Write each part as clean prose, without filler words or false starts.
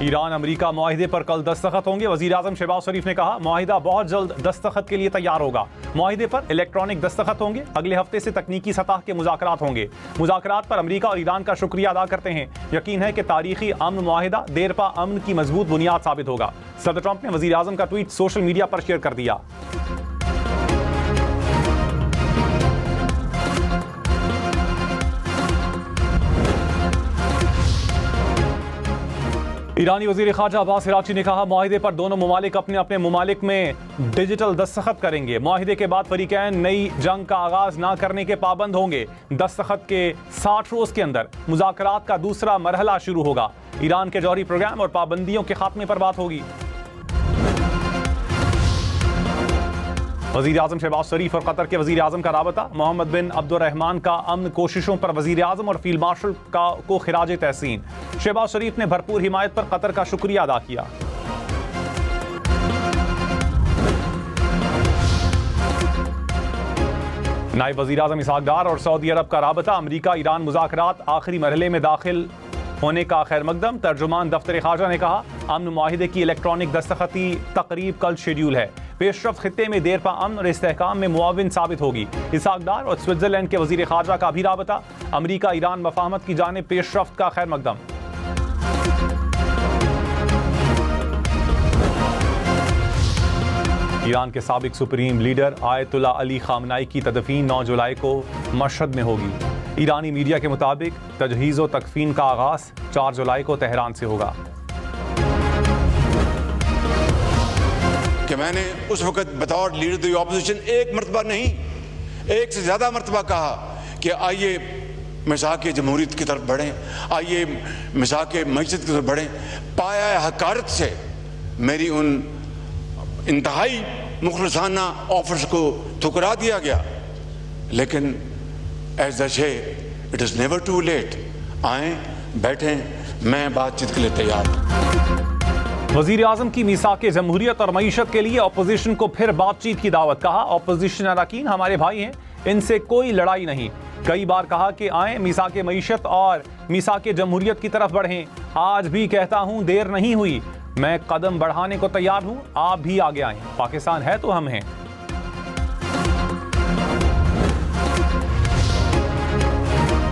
Iran America मुआहिदे पर कल दस्तखत होंगे। वज़ीर आज़म शहबाज शरीफ ने कहा मुआहिदा बहुत जल्द दस्तखत के लिए तैयार होगा। मुआहिदे पर इलेक्ट्रॉनिक दस्तखत होंगे। अगले हफ्ते से तकनीकी सतह के मुज़ाकरात होंगे। मुज़ाकरात पर अमेरिका और ईरान का शुक्रिया अदा करते हैं। यकीन है कि तारीखी अमन मुआहिदा देरपा अमन की मजबूत बुनियाद साबित होगा। सदर ट्रंप ने वज़ीर आज़म का ट्वीट सोशल मीडिया पर शेयर कर दिया। ईरानी वज़ीर ख़ारजा अब्बास इराक़ची ने कहा मुआहिदे पर दोनों ममालिक अपने अपने ममालिक में डिजिटल दस्तखत करेंगे। मुआहिदे के बाद फरीक़ैन नई जंग का आगाज़ ना करने के पाबंद होंगे। दस्तखत के 60 रोज़ के अंदर मुज़ाकरात का दूसरा मरहला शुरू होगा। ईरान के जौहरी प्रोग्राम और पाबंदियों के खात्मे पर बात होगी। वज़ीर आज़म शहबाज शरीफ और कतर के वज़ीर आज़म का राबता। मोहम्मद बिन अब्दुर्रहमान का अमन कोशिशों पर वज़ीर आज़म और फील्ड मार्शल को खिराज तहसीन। शहबाज शरीफ ने भरपूर हिमायत पर कतर का शुक्रिया अदा किया। नायब वज़ीर आज़म इसहाक़ डार और सऊदी अरब का राबता। अमरीका ईरान मुज़ाकरात आखिरी मरहले में दाखिल होने का खैर मकदम। तर्जुमान दफ्तर ख़ारजा ने कहा अमन मुआहिदे की इलेक्ट्रॉनिक दस्तखती तकरीब कल शेड्यूल है। पेशरफ्त खित्ते में देरपा अमन और इस्तेहकाम में मुआविन साबित होगी। इसहाक़ डार और स्विट्ज़रलैंड के वज़ीर ख़ारजा का भी राबता। अमरीका ईरान मफ़ाहमत की जानिब पेशरफ्त का खैर मकदम। ईरान के साबिक सुप्रीम लीडर आयतुल्लाह अली ख़ामनाई की तदफीन 9 जुलाई को मशहद में होगी। ईरानी मीडिया के मुताबिक तजहीज़ व तकफीन का आगाज़ 4 जुलाई को तेहरान से होगा। कि मैंने उस वक्त बतौर लीडर द ऑपोजिशन एक मरतबा नहीं, एक से ज़्यादा मरतबा कहा कि आइए मिसाक़ जमहूरियत की तरफ बढ़ें, आइए मिसाक़ मईशत की तरफ बढ़ें। पाया हकारत से मेरी उन इंतहाई मुखलसाना ऑफर्स को ठुकरा दिया गया। लेकिन as the say it is never too late. आएँ, बैठें, मैं बातचीत के लिए तैयार हूँ। वज़ीर आज़म की मीसाक़ जमहूरियत और मईशत के लिए अपोजिशन को फिर बातचीत की दावत। कहा अपोजिशन अरकान हमारे भाई हैं, इनसे कोई लड़ाई नहीं। कई बार कहा कि आएँ मीसाक़ मईशत और मीसाक़ जमहूरियत की तरफ बढ़ें। आज भी कहता हूँ देर नहीं हुई, मैं कदम बढ़ाने को तैयार हूँ। आप भी आगे आएँ, पाकिस्तान है तो हम हैं।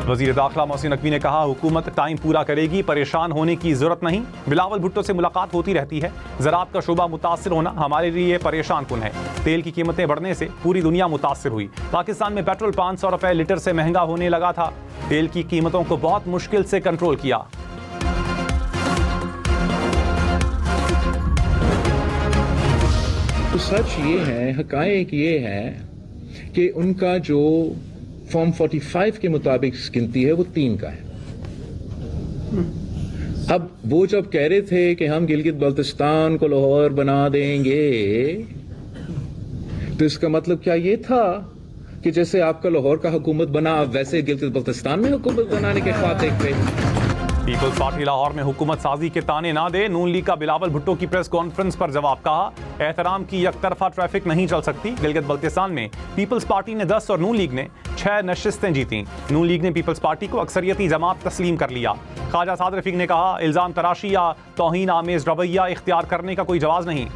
वज़ीर दाखिला मोहसिन नकवी ने कहा हुकूमत टाइम पूरा करेगी, परेशान होने की ज़रूरत नहीं। बिलावल भुट्टो से मुलाकात होती रहती है। ज़राअत का शोबा मुतासिर होना हमारे लिए परेशान कुन है। तेल की कीमतें बढ़ने से पूरी दुनिया मुतासिर हुई। पाकिस्तान में पेट्रोल 500 रुपये लीटर से महंगा होने लगा था। तेल की कीमतों को बहुत मुश्किल से कंट्रोल किया। तो सच ये है, हकायक ये है कि उनका जो फॉर्म 45 के मुताबिक गिनती है वो 3 का है। अब वो जब कह रहे थे कि हम गिलगित बल्तिस्तान को लाहौर बना देंगे, तो इसका मतलब क्या ये था कि जैसे आपका लाहौर का हुकूमत बना, अब वैसे गिलगित बल्तिस्तान में हुकूमत बनाने के ख्वाब देख रहे? पीपल्स पार्टी लाहौर में हुकूमत साजी के ताने ना दे। नून लीग का बिलावल भुट्टो की प्रेस कॉन्फ्रेंस पर जवाब। कहा एहतराम की यकतरफा ट्रैफिक नहीं चल सकती। गिलगित बल्तिस्तान में पीपल्स पार्टी ने 10 और नून लीग ने 6 नशिस्तें जीती। नून लीग ने पीपल्स पार्टी को अक्सरियती जमात तस्लीम कर लिया। ख्वाजा साद रफीक ने कहा इल्ज़ाम तराशी या तौहीन आमेज रवैया इख्तियार करने का कोई जवाब नहीं।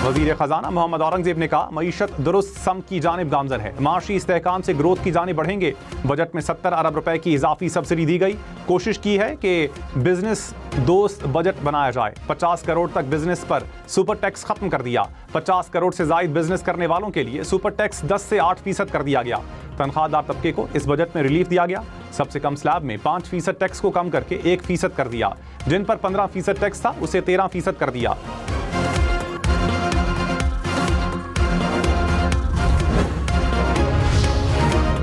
वज़ीर ख़जाना मोहम्मद औरंगज़ेब ने कहा मईशत दुरुस्त सम की जानिब गामज़न है। माशी इस्तेहकाम से ग्रोथ की जानिब बढ़ेंगे। बजट में 70 अरब रुपए की इजाफी सब्सिडी दी गई। कोशिश की है कि बिजनेस दोस्त बजट बनाया जाए। 50 करोड़ तक बिजनेस पर सुपर टैक्स खत्म कर दिया। 50 करोड़ से ज़ायद बिजनेस करने वालों के लिए सुपर टैक्स 10 से 8% कर दिया गया। तनख्वाहदार तबके को इस बजट में रिलीफ दिया गया। सबसे कम स्लैब में 5% टैक्स को कम करके 1% कर दिया। जिन पर 15% टैक्स था उसे 13% कर दिया।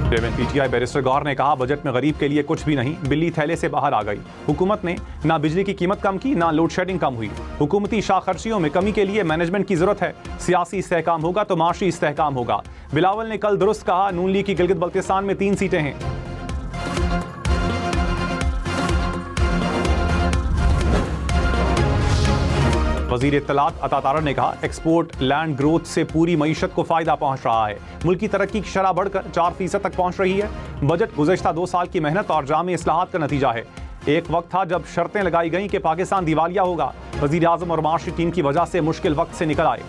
चेयरमैन पीटीआई बैरिस्टर गौहर ने कहा बजट में गरीब के लिए कुछ भी नहीं, बिल्ली थैले से बाहर आ गई। हुकूमत ने ना बिजली की कीमत कम की, ना लोड शेडिंग कम हुई। हुकूमती शाह खर्चियों में कमी के लिए मैनेजमेंट की जरूरत है। सियासी इस्तेहकाम होगा तो माशी इस्तेहकाम होगा। बिलावल ने कल दुरुस्त कहा नून लीग की गिलगित बल्तिस्तान में 3 सीटें हैं। वजीर इत्तलात अता तारड़ ने कहा, एक्सपोर्ट लैंड ग्रोथ से पूरी मईशत को फायदा पहुंच रहा है। मुल्क की तरक्की की शरह बढ़कर 4% तक पहुंच रही है। बजट गुज़श्ता 2 साल की मेहनत और जामे इस्लाहात का नतीजा है। एक वक्त था जब शर्तें लगाई गईं कि पाकिस्तान दिवालिया होगा। वजीर आज़म और माशी टीम की वजह से मुश्किल वक्त से निकल आए।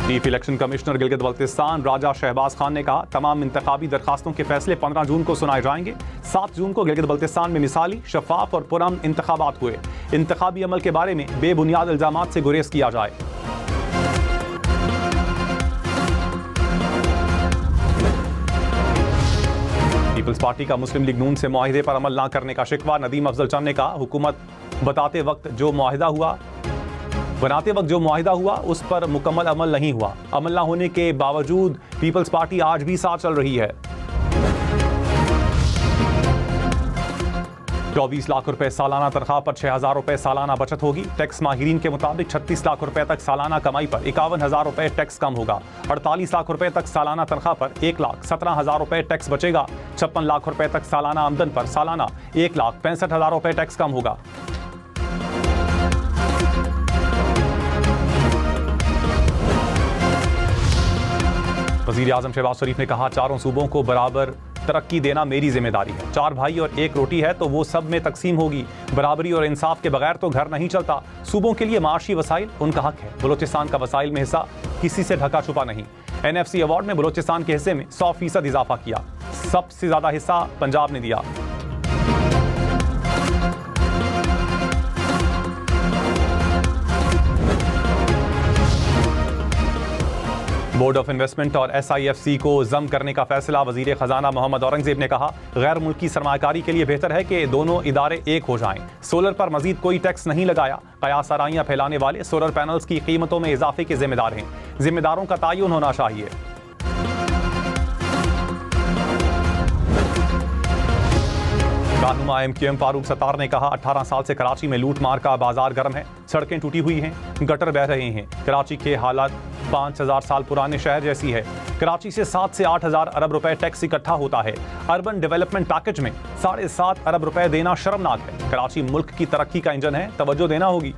Chief election commissioner Gilgit Baltistan Raja Shahbaz Khan ने कहा, तमाम इंतखाबी दरखास्तों के फैसले 15 जून को सुनाए जाएंगे। 7 जून को गिलगित बल्तिस्तान में मिसाली, शफाफ और पुरअमन इंतखाबात हुए। इंतखाबी अमल के बारे में बेबुनियाद इल्जामात से गुरेज किया जाए। पीपल्स पार्टी का मुस्लिम लीग नून से मुआहिदे पर अमल न करने का शिकवा। नदीम अफजल चंद ने कहा, हुकूमत बनाते वक्त जो मुआहिदा हुआ उस पर मुकम्मल अमल नहीं हुआ। अमल न होने के बावजूद पीपल्स पार्टी आज भी साथ चल रही है। 24 लाख रुपए सालाना तनख्वाह पर 6,000 रुपए सालाना बचत होगी। टैक्स माहिरीन के मुताबिक 36 लाख रुपए तक सालाना कमाई पर 51,000 रुपए टैक्स कम होगा। 48 लाख रुपए तक सालाना तनख्वाह पर 1,17,000 रुपए टैक्स बचेगा। 56 लाख रुपए तक सालाना आमदन पर सालाना 1,65,000 रुपए टैक्स कम होगा। वज़ीर आज़म शहबाज शरीफ ने कहा, चारों सूबों को बराबर तरक्की देना मेरी जिम्मेदारी है। 4 भाई और 1 रोटी है तो वो सब में तकसीम होगी। बराबरी और इंसाफ के बगैर तो घर नहीं चलता। सूबों के लिए माशी वसाइल उनका हक है। बलोचिस्तान का वसाइल में हिस्सा किसी से ढका छुपा नहीं। NFC अवार्ड में बलोचिस्तान के हिस्से में 100% इजाफा किया। सबसे ज्यादा हिस्सा पंजाब ने दिया। बोर्ड ऑफ इन्वेस्टमेंट और SIFC को जम करने का फैसला। वजीर खजाना मोहम्मद औरंगजेब ने कहा, गैर मुल्की सरमाकारी के लिए बेहतर है कि दोनों इदारे एक हो जाएं। सोलर पर मजीद कोई टैक्स नहीं लगाया। कयास आराइयां फैलाने वाले सोलर पैनल्स की कीमतों में इजाफे के जिम्मेदार हैं। जिम्मेदारों का तयन होना चाहिए। रहनुमा MQM फारूक सत्तार ने कहा, 18 साल से कराची में लूट मार का बाजार गर्म है। सड़कें टूटी हुई हैं, गटर बह रहे हैं। कराची के हालात 5,000 साल पुराने शहर जैसी है। कराची से 7 से 8,000 अरब रुपए टैक्स इकट्ठा होता है। अर्बन डेवलपमेंट पैकेज में 7.5 अरब रुपए देना शर्मनाक है। कराची मुल्क की तरक्की का इंजन है, तवज्जो देना होगी।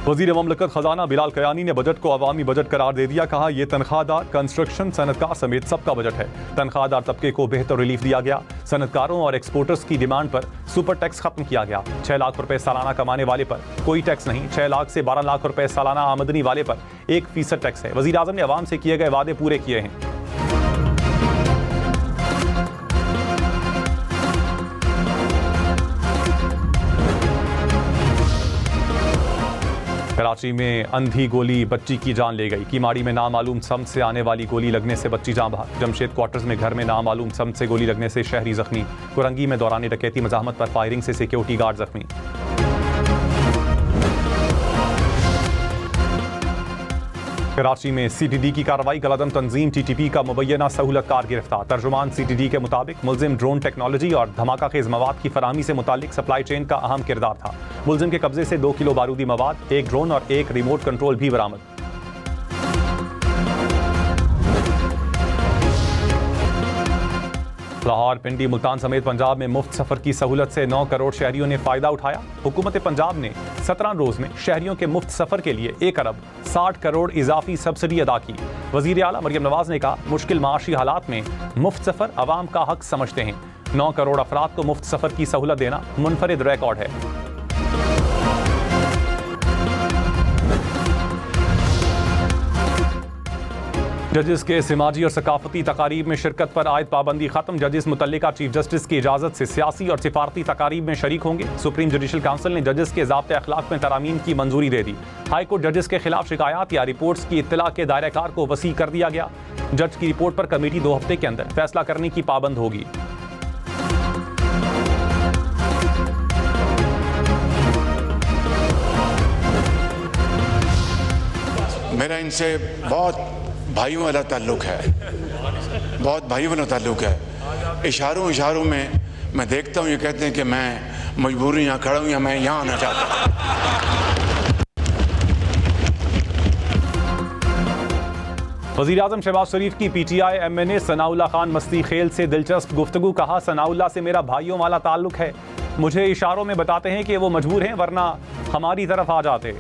वजीर ममलकत खजाना बिलाल कयानी ने बजट को अवामी बजट करार दे दिया। कहा, यह तनख्वाहदार, कंस्ट्रक्शन, सनतकार समेत सबका बजट है। तनख्वाहदार तबके को बेहतर रिलीफ दिया गया। सनतकारों और एक्सपोर्टर्स की डिमांड पर सुपर टैक्स खत्म किया गया। 6 लाख रुपए सालाना कमाने वाले पर कोई टैक्स नहीं। 6 लाख से 12 लाख रुपए सालाना आमदनी वाले पर 1% टैक्स है। वजीर आज़म ने अवाम से किए गए वादे पूरे किए हैं। कराची में अंधी गोली बच्ची की जान ले गई। कीमाड़ी में नामालूम सम से आने वाली गोली लगने से बच्ची जान बहा। जमशेद क्वार्टर्स में घर में नामालूम सम से गोली लगने से शहरी जख्मी। कुरंगी में दौरान डकैती मज़ाहमत पर फायरिंग से सिक्योरिटी गार्ड जख्मी। कराची में CTD की कार्रवाई। गलदम तंजीम TTP का मुबैना सहूलतकार गिरफ्तार। तर्जुमान CTD के मुताबिक मुलजिम ड्रोन टेक्नोलॉजी और धमाका खेज मवाद की फराहमी से मुतालिक सप्लाई चेन का अहम किरदार था। मुलजिम के कब्जे से 2 किलो बारूदी मवाद, 1 ड्रोन और 1 रिमोट कंट्रोल भी बरामद। लाहौर, पिंडी, मुल्तान समेत पंजाब में मुफ्त सफर की सहूलत से 9 करोड़ शहरियों ने फायदा उठाया। हुकूमत पंजाब ने 17 रोज में शहरियों के मुफ्त सफर के लिए 1 अरब 60 करोड़ इजाफी सब्सिडी अदा की। वजीर आला मरियम नवाज ने कहा, मुश्किल माशी हालात में मुफ्त सफर अवाम का हक समझते हैं। 9 करोड़ अफराद को मुफ्त सफर की सहूलत देना मुनफरिद रिकॉर्ड है। जजेस के समाजी और सकाफती तकारीब में शिरकत पर आयद पाबंदी खत्म। जजेस मुतल्लिका चीफ जस्टिस की इजाजत से सियासी और सिफारती तकारीब में शरीक होंगे। सुप्रीम जुडिशल काउंसिल ने जजेस के ज़ाब्ते अखलाक में तरामीम की मंजूरी दे दी। हाई कोर्ट जजेस के खिलाफ शिकायत या रिपोर्ट्स की इत्तला के दायरे कार को वसी कर दिया गया। जज की रिपोर्ट पर कमेटी 2 हफ्ते के अंदर फैसला करने की पाबंद होगी। मेरा इनसे बहुत भाइयों वाला ताल्लुक़ है, बहुत भाइयों वाला ताल्लुक़ है। इशारों में मैं देखता हूँ, ये कहते हैं कि मैं मजबूरी यहाँ खड़ा हूँ या मैं यहाँ आना चाहता हूँ। वज़ीर-ए-आज़म शहबाज शरीफ की PTI MNA सनाउल्लाह खान मस्ती खेल से दिलचस्प गुफ्तगू। कहा, सनाउल्लाह से मेरा भाइयों वाला ताल्लुक है, मुझे इशारों में बताते हैं कि वो मजबूर हैं वरना हमारी तरफ आ जाते।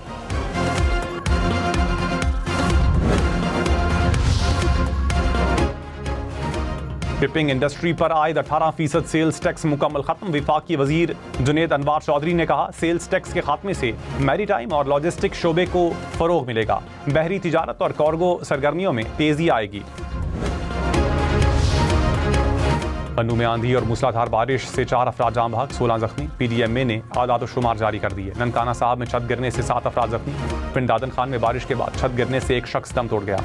शिपिंग इंडस्ट्री पर आयद 18% सेल्स टैक्स मुकम्मल खत्म। विफाकी वजीर जुनेद अनवार चौधरी ने कहा, सेल्स टैक्स के खात्मे से मैरीटाइम और लॉजिस्टिक शोबे को फरोग मिलेगा, बहरी तिजारत और कार्गो सरगर्मियों में तेजी आएगी। पन्नू में आंधी और मूसलाधार बारिश से 4 अफराद जाम बहक, 16 जख्मी। PDMA ने आदाद शुमार जारी कर दिए। ननकाना साहब में छत गिरने से 7 अफराद जख्मी। पिंड दादन खान में बारिश के बाद छत गिरने से एक शख्स दम तोड़ गया।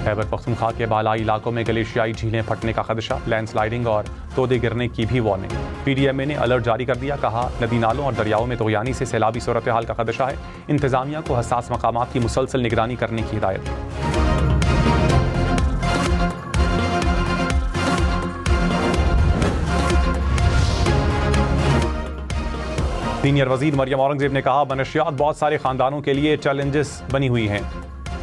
खैबर पख्तूनख्वा के बालाई इलाकों में ग्लेशियाई झीलें फटने का खदशा, लैंडस्लाइडिंग और तोदे गिरने की भी वार्निंग। PDMA ने अलर्ट जारी कर दिया। कहा, नदी नालों और दरियाओं में तोयानी से सैलाबी सूरत हाल का खदशा है। इंतजामिया को हसास मकामात की मुसलसल निगरानी करने की हिदायत। सीनियर वजीर मरियम औरंगजेब ने कहा, मनशियात बहुत सारे खानदानों के लिए चैलेंजेस बनी हुई हैं।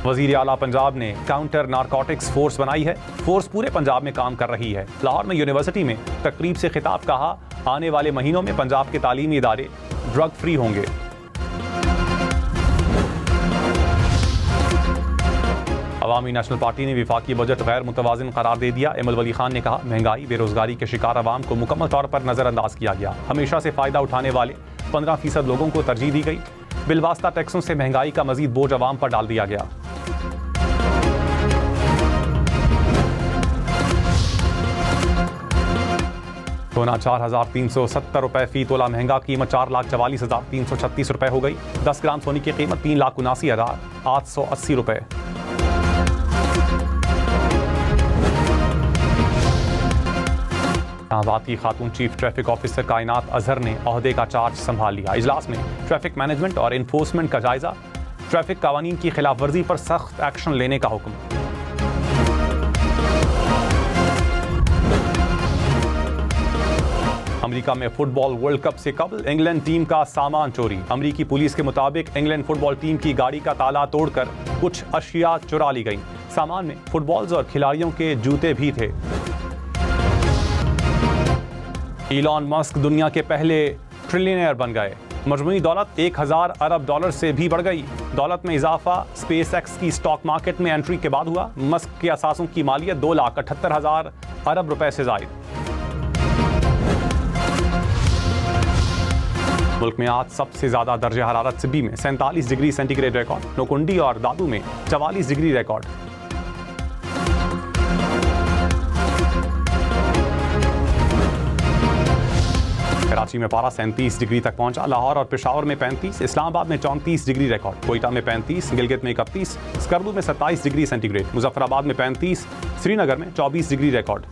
वजीर आला पंजाब ने काउंटर नारकोटिक्स फोर्स बनाई है। फोर्स पूरे पंजाब में काम कर रही है। लाहौर में यूनिवर्सिटी में तकरीब से खिताब। कहा, आने वाले महीनों में पंजाब के तालीमी इदारे ड्रग फ्री होंगे। अवामी नेशनल पार्टी ने विफाकी बजट गैर मुतवाज़िन करार दे दिया। एमल वली खान ने कहा, महंगाई बेरोजगारी के शिकार अवाम को मुकम्मल तौर पर नजरअंदाज किया गया। हमेशा से फायदा उठाने वाले 15% लोगों को तरजीह दी गई। बिलवास्ता टैक्सों से महंगाई का मजीद बोझ अवाम पर डाल दिया गया। सोना 4,370 रुपए फी तोला महंगा। कीमत 4,44,336 रुपए हो गई। 10 ग्राम सोने की कीमत 3,79,880 रुपए। इस्लामाबाद की खातून चीफ ट्रैफिक ऑफिसर कायनात अजहर ने ओहदे का चार्ज संभाल लिया। इजलास में ट्रैफिक मैनेजमेंट और इन्फोर्समेंट का जायजा। ट्रैफिक कानून की खिलाफ वर्जी पर सख्त एक्शन लेने का हुक्म। अमेरिका में फुटबॉल वर्ल्ड कप से कबल इंग्लैंड टीम का सामान चोरी। अमेरिकी पुलिस के मुताबिक इंग्लैंड फुटबॉल टीम की गाड़ी का ताला तोड़कर कुछ अशिया चुरा ली गई। सामान में फुटबॉल्स और खिलाड़ियों के जूते भी थे। इलॉन मस्क दुनिया के पहले ट्रिलियनेयर बन गए। मजमूई दौलत 1,000 अरब डॉलर से भी बढ़ गई। दौलत में इजाफा स्पेसएक्स की स्टॉक मार्केट में एंट्री के बाद हुआ। मस्क के असासों की मालियत 2,78,000 अरब रुपए से जायद। मुल्क में आज सबसे ज्यादा दर्जे हरारत सिब्बी में 47 डिग्री सेंटीग्रेड रिकॉर्ड। नोकुंडी और दादू में 44 डिग्री रिकॉर्ड। कराची में पारा 37 डिग्री तक पहुंचा। लाहौर और पेशावर में 35, इस्लामाबाद में 34 डिग्री रिकॉर्ड। कोयटा में 35, गिलगित में 31, स्कर्दू में 27 डिग्री सेंटीग्रेड, मुजफ्फराबाद में 35, श्रीनगर में 24 डिग्री रिकॉर्ड।